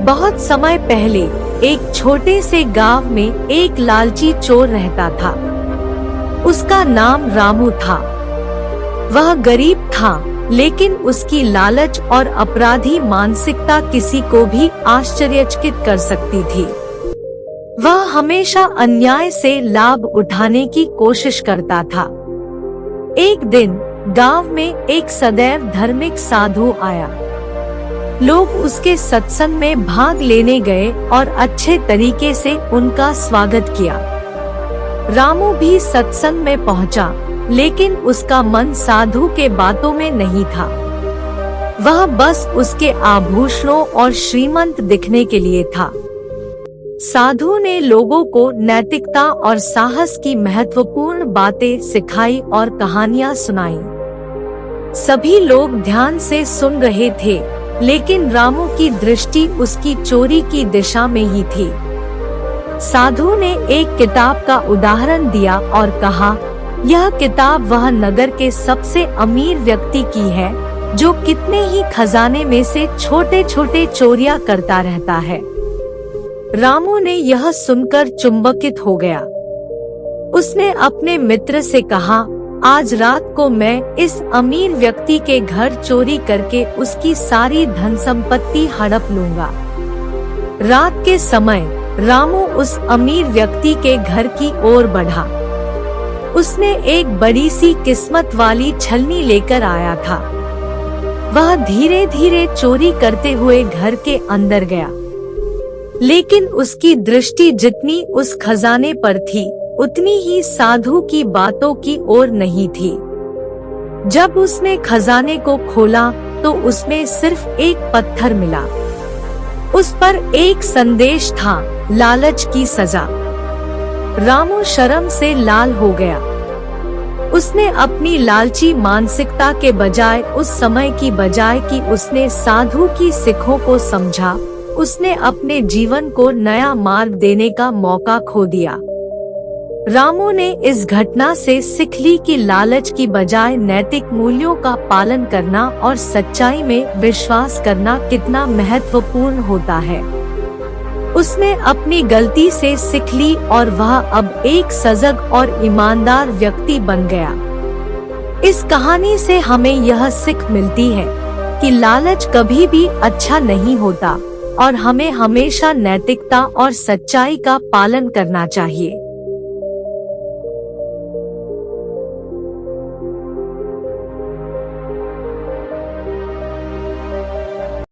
बहुत समय पहले एक छोटे से गांव में एक लालची चोर रहता था। उसका नाम रामू था। वह गरीब था, लेकिन उसकी लालच और अपराधी मानसिकता किसी को भी आश्चर्यचकित कर सकती थी। वह हमेशा अन्याय से लाभ उठाने की कोशिश करता था। एक दिन गांव में एक सदैव धार्मिक साधु आया। लोग उसके सत्संग में भाग लेने गए और अच्छे तरीके से उनका स्वागत किया। रामू भी सत्संग में पहुंचा, लेकिन उसका मन साधु के बातों में नहीं था। वह बस उसके आभूषणों और श्रीमंत दिखने के लिए था। साधु ने लोगों को नैतिकता और साहस की महत्वपूर्ण बातें सिखाई और कहानियां सुनाई। सभी लोग ध्यान से सुन रहे थे, लेकिन रामू की दृष्टि उसकी चोरी की दिशा में ही थी। साधु ने एक किताब का उदाहरण दिया और कहा, यह किताब वह नगर के सबसे अमीर व्यक्ति की है जो कितने ही खजाने में से छोटे छोटे चोरियां करता रहता है। रामू ने यह सुनकर चुंबकित हो गया। उसने अपने मित्र से कहा, आज रात को मैं इस अमीर व्यक्ति के घर चोरी करके उसकी सारी धन संपत्ति हड़प लूंगा। रात के समय रामू उस अमीर व्यक्ति के घर की ओर बढ़ा। उसने एक बड़ी सी किस्मत वाली छलनी लेकर आया था। वह धीरे धीरे चोरी करते हुए घर के अंदर गया, लेकिन उसकी दृष्टि जितनी उस खजाने पर थी, उतनी ही साधु की बातों की ओर नहीं थी। जब उसने खजाने को खोला तो उसमें सिर्फ एक पत्थर मिला। उस पर एक संदेश था, लालच की सजा। रामू शर्म से लाल हो गया। उसने अपनी लालची मानसिकता के बजाय उस समय की बजाय कि उसने साधु की सिखों को समझा, उसने अपने जीवन को नया मार्ग देने का मौका खो दिया। रामू ने इस घटना से सीख ली कि लालच की बजाय नैतिक मूल्यों का पालन करना और सच्चाई में विश्वास करना कितना महत्वपूर्ण होता है। उसने अपनी गलती से सीख ली और वह अब एक सजग और ईमानदार व्यक्ति बन गया। इस कहानी से हमें यह सीख मिलती है कि लालच कभी भी अच्छा नहीं होता और हमें हमेशा नैतिकता और सच्चाई का पालन करना चाहिए।